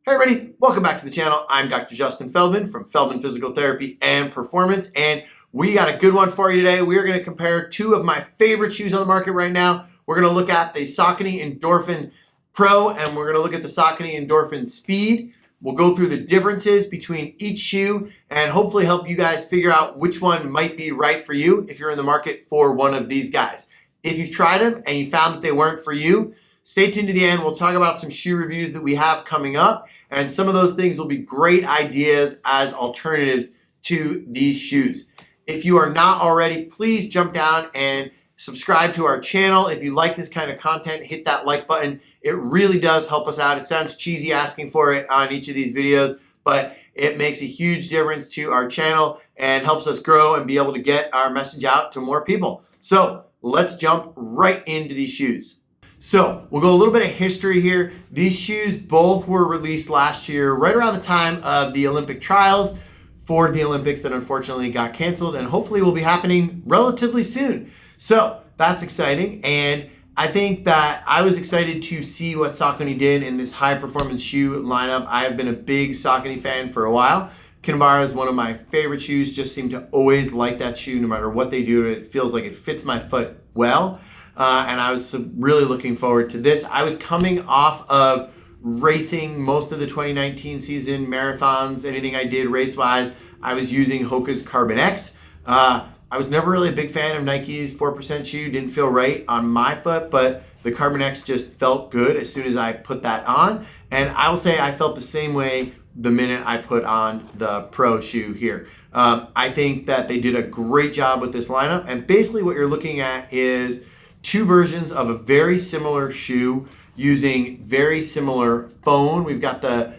Hey everybody, welcome back to the channel. I'm Dr. Justin Feldman from Feldman Physical Therapy and Performance, and we got a good one for you today. We are going to compare two of my favorite shoes on the market right now. We're going to look at the Saucony Endorphin Pro and we're going to look at the Saucony Endorphin Speed. We'll go through the differences between each shoe and hopefully help you guys figure out which one might be right for you if you're in the market for one of these guys. If you've tried them and you found that they weren't for you, stay tuned to the end. We'll talk about some shoe reviews that we have coming up, and some of those things will be great ideas as alternatives to these shoes. If you are not already, please jump down and subscribe to our channel. If you like this kind of content, hit that like button. It really does help us out. It sounds cheesy asking for it on each of these videos, but it makes a huge difference to our channel and helps us grow and be able to get our message out to more people. So let's jump right into these shoes. So we'll go a little bit of history here. These shoes both were released last year, right around the time of the Olympic trials for the Olympics that unfortunately got canceled and hopefully will be happening relatively soon. So that's exciting. And I think that I was excited to see what Saucony did in this high performance shoe lineup. I have been a big Saucony fan for a while. Kinvara is one of my favorite shoes, just seem to always like that shoe no matter what they do. It feels like it fits my foot well. And I was really looking forward to this. I was coming off of racing most of the 2019 season, marathons, anything I did race-wise. I was using Hoka's Carbon X. I was never really a big fan of Nike's 4% shoe. Didn't feel right on my foot, but the Carbon X just felt good as soon as I put that on. And I will say I felt the same way the minute I put on the Pro shoe here. I think that they did a great job with this lineup. And basically what you're looking at is two versions of a very similar shoe using very similar foam. We've got the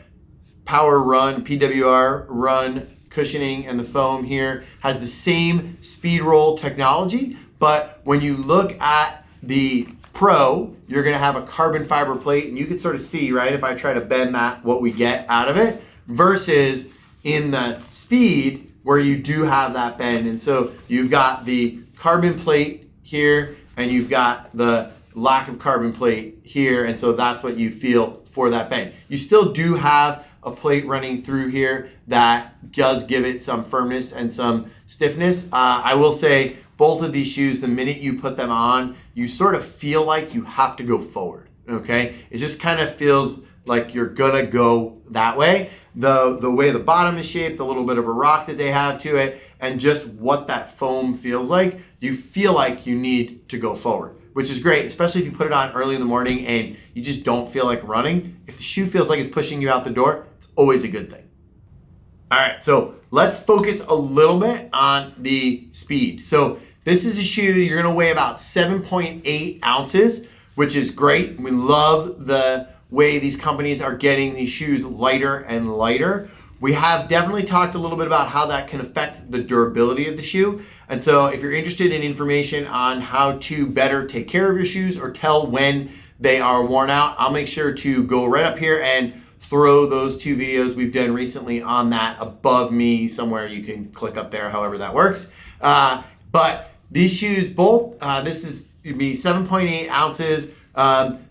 PWRRUN, PWRRUN cushioning, and the foam here has the same SpeedRoll technology, but when you look at the Pro, you're gonna have a carbon fiber plate, and you can sort of see, right, if I try to bend that, what we get out of it, versus in the Speed, where you do have that bend. And so you've got the carbon plate here, and you've got the lack of carbon plate here, and so that's what you feel for that bend. You still do have a plate running through here that does give it some firmness and some stiffness. I will say both of these shoes, the minute you put them on, you sort of feel like you have to go forward, okay? It just kind of feels like you're gonna go that way. The way the bottom is shaped, a little bit of a rock that they have to it, and just what that foam feels like, you feel like you need to go forward, which is great, especially if you put it on early in the morning and you just don't feel like running. If the shoe feels like it's pushing you out the door, it's always a good thing. All right, so let's focus a little bit on the Speed. So this is a shoe, you're gonna weigh about 7.8 ounces, which is great. We love the way these companies are getting these shoes lighter and lighter. We have definitely talked a little bit about how that can affect the durability of the shoe. And so if you're interested in information on how to better take care of your shoes or tell when they are worn out, I'll make sure to go right up here and throw those two videos we've done recently on that above me somewhere. You can click up there, however that works. But these shoes both, this is gonna be 7.8 ounces.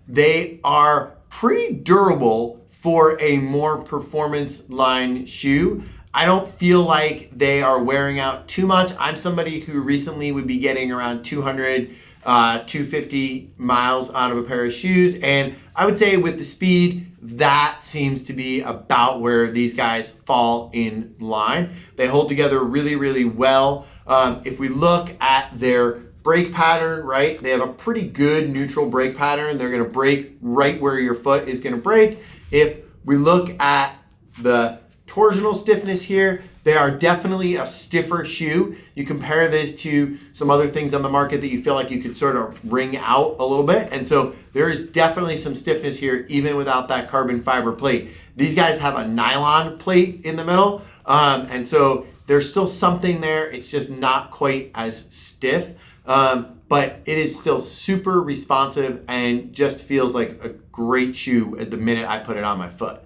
They are pretty durable for a more performance line shoe. I don't feel like they are wearing out too much. I'm somebody who recently would be getting around 200, 250 miles out of a pair of shoes. And I would say with the Speed, that seems to be about where these guys fall in line. They hold together really, really well. If we look at their brake pattern, right? They have a pretty good neutral brake pattern. They're gonna brake right where your foot is gonna brake. If we look at the torsional stiffness here, they are definitely a stiffer shoe. You compare this to some other things on the market that you feel like you could sort of wring out a little bit. And so there is definitely some stiffness here, even without that carbon fiber plate. These guys have a nylon plate in the middle. And so there's still something there. It's just not quite as stiff. But it is still super responsive and just feels like a great shoe at the minute I put it on my foot.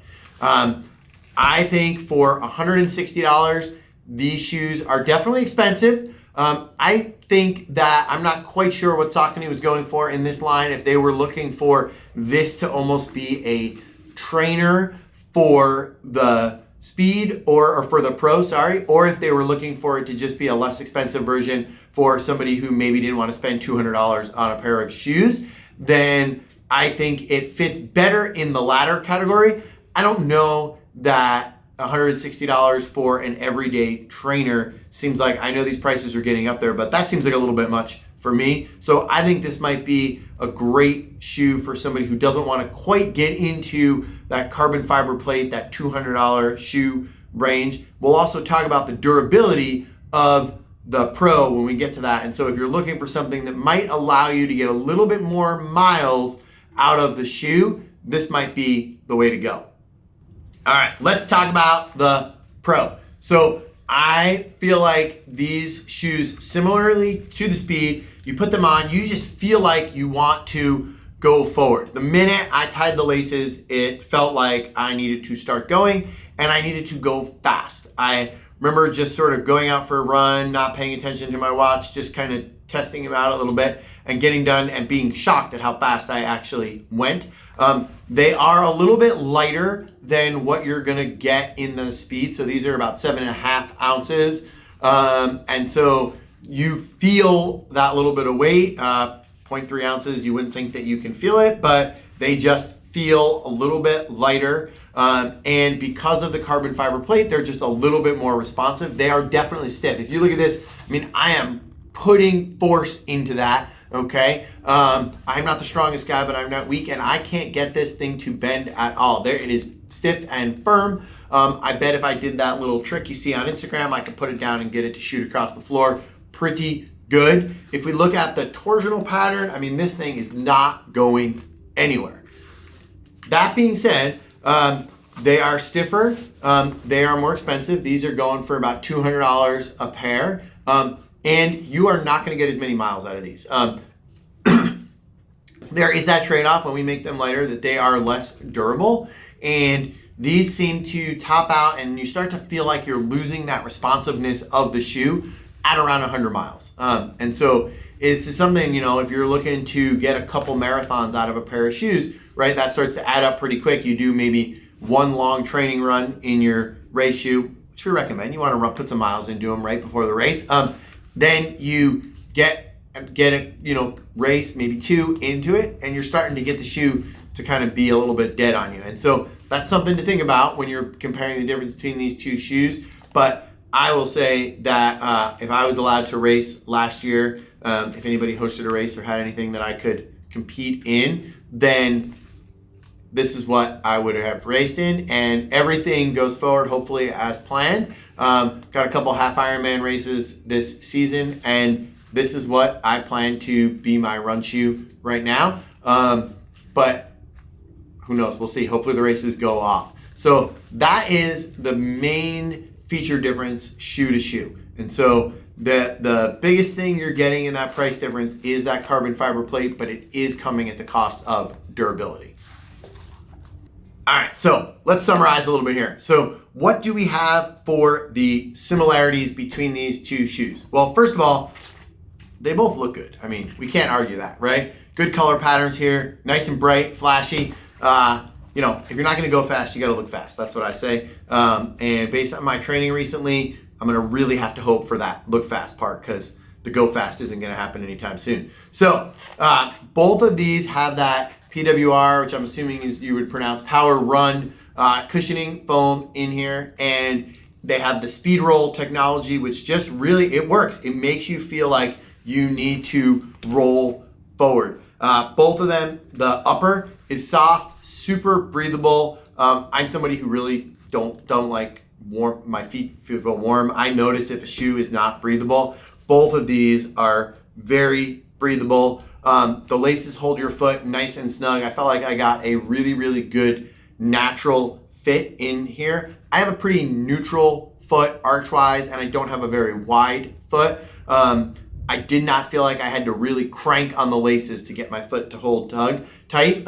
I think for $160, these shoes are definitely expensive. I think that I'm not quite sure what Saucony was going for in this line, if they were looking for this to almost be a trainer for the Speed or for the Pro, sorry, or if they were looking for it to just be a less expensive version for somebody who maybe didn't want to spend $200 on a pair of shoes, then I think it fits better in the latter category. I don't know that $160 for an everyday trainer seems like, I know these prices are getting up there, but that seems like a little bit much for me. So I think this might be a great shoe for somebody who doesn't want to quite get into that carbon fiber plate, that $200 shoe range. We'll also talk about the durability of the Pro when we get to that. And so if you're looking for something that might allow you to get a little bit more miles out of the shoe, this might be the way to go. All right, let's talk about the Pro. So I feel like these shoes, similarly to the Speed, you put them on, you just feel like you want to go forward. The minute I tied the laces, it felt like I needed to start going and I needed to go fast. I remember just sort of going out for a run, not paying attention to my watch, just kind of testing them out a little bit and getting done and being shocked at how fast I actually went. They are a little bit lighter than what you're gonna get in the Speed. So these are about 7.5 ounces. And so you feel that little bit of weight, 0.3 ounces, you wouldn't think that you can feel it, but they just feel a little bit lighter. And because of the carbon fiber plate, they're just a little bit more responsive. They are definitely stiff. If you look at this, I mean, I am putting force into that, okay? I'm not the strongest guy, but I'm not weak, and I can't get this thing to bend at all. There, it is stiff and firm. I bet if I did that little trick you see on Instagram, I could put it down and get it to shoot across the floor pretty good. If we look at the torsional pattern, I mean, this thing is not going anywhere. That being said, they are stiffer, they are more expensive. These are going for about $200 a pair, and you are not gonna get as many miles out of these. There is that trade-off when we make them lighter, that they are less durable, and these seem to top out and you start to feel like you're losing that responsiveness of the shoe at around 100 miles. And so it's just something, you know, if you're looking to get a couple marathons out of a pair of shoes, right, that starts to add up pretty quick. You do maybe one long training run in your race shoe, which we recommend. You want to put some miles into them right before the race. Then you get a, you know, race, maybe two into it, and you're starting to get the shoe to kind of be a little bit dead on you. And so that's something to think about when you're comparing the difference between these two shoes. But I will say that if I was allowed to race last year, if anybody hosted a race or had anything that I could compete in, then this is what I would have raced in, and everything goes forward hopefully as planned. Got a couple half Ironman races this season, and this is what I plan to be my run shoe right now. But who knows, we'll see. Hopefully the races go off. So that is the main feature difference shoe to shoe. And so the biggest thing you're getting in that price difference is that carbon fiber plate, but it is coming at the cost of durability. All right, so let's summarize a little bit here. So what do we have for the similarities between these two shoes? Well, first of all, they both look good. I mean, we can't argue that, right? Good color patterns here, nice and bright, flashy. You know, if you're not gonna go fast, you gotta look fast. That's what I say. And based on my training recently, I'm gonna really have to hope for that look fast part, because the go fast isn't gonna happen anytime soon. So both of these have that PWR, which I'm assuming is, you would pronounce, PWRRUN cushioning foam in here, and they have the SpeedRoll technology, which just really, it works. It makes you feel like you need to roll forward. Both of them, the upper is soft, super breathable. I'm somebody who really don't like warm, my feet feel warm. I notice if a shoe is not breathable. Both of these are very breathable. The laces hold your foot nice and snug. I felt like I got a really, really good natural fit in here. I have a pretty neutral foot arch-wise, and I don't have a very wide foot. I did not feel like I had to really crank on the laces to get my foot to hold tight.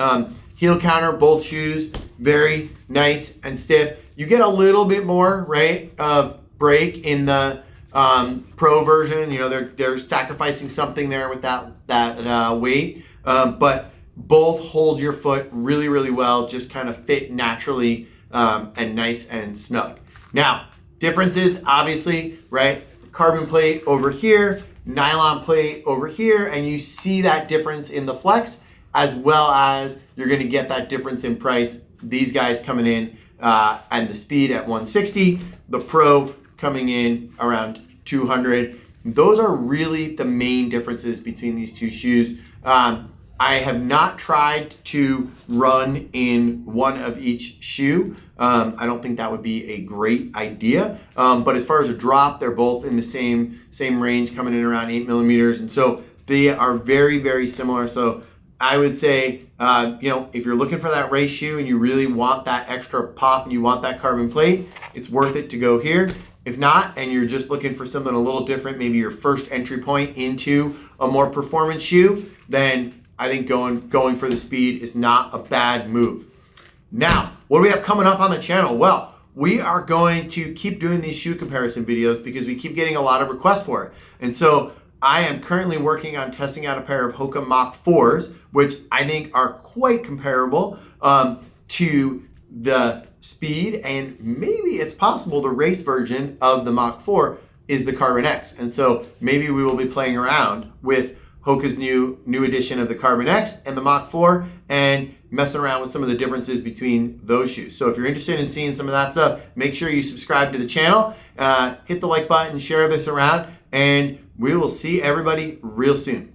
Heel counter, both shoes, very nice and stiff. You get a little bit more, right, of break in the Pro version. You know, they're sacrificing something there with that weight, but both hold your foot really, really well, just kind of fit naturally and nice and snug. Now, differences, obviously, right? Carbon plate over here, nylon plate over here, and you see that difference in the flex, as well as you're gonna get that difference in price. These guys coming in and the Speed at 160, the Pro coming in around 200. Those are really the main differences between these two shoes. I have not tried to run in one of each shoe. I don't think that would be a great idea. But as far as a drop, they're both in the same range, coming in around 8 millimeters. And so they are very, very similar. So I would say, if you're looking for that race shoe and you really want that extra pop and you want that carbon plate, it's worth it to go here. If not, and you're just looking for something a little different, maybe your first entry point into a more performance shoe, then I think going for the Speed is not a bad move. Now, what do we have coming up on the channel? Well, we are going to keep doing these shoe comparison videos because we keep getting a lot of requests for it. And so I am currently working on testing out a pair of Hoka Mach 4s, which I think are quite comparable to the Speed, and maybe it's possible the race version of the Mach 4 is the Carbon X. And so maybe we will be playing around with Hoka's new edition of the Carbon X and the Mach 4 and messing around with some of the differences between those shoes. So if you're interested in seeing some of that stuff, make sure you subscribe to the channel, hit the like button, share this around, and we will see everybody real soon.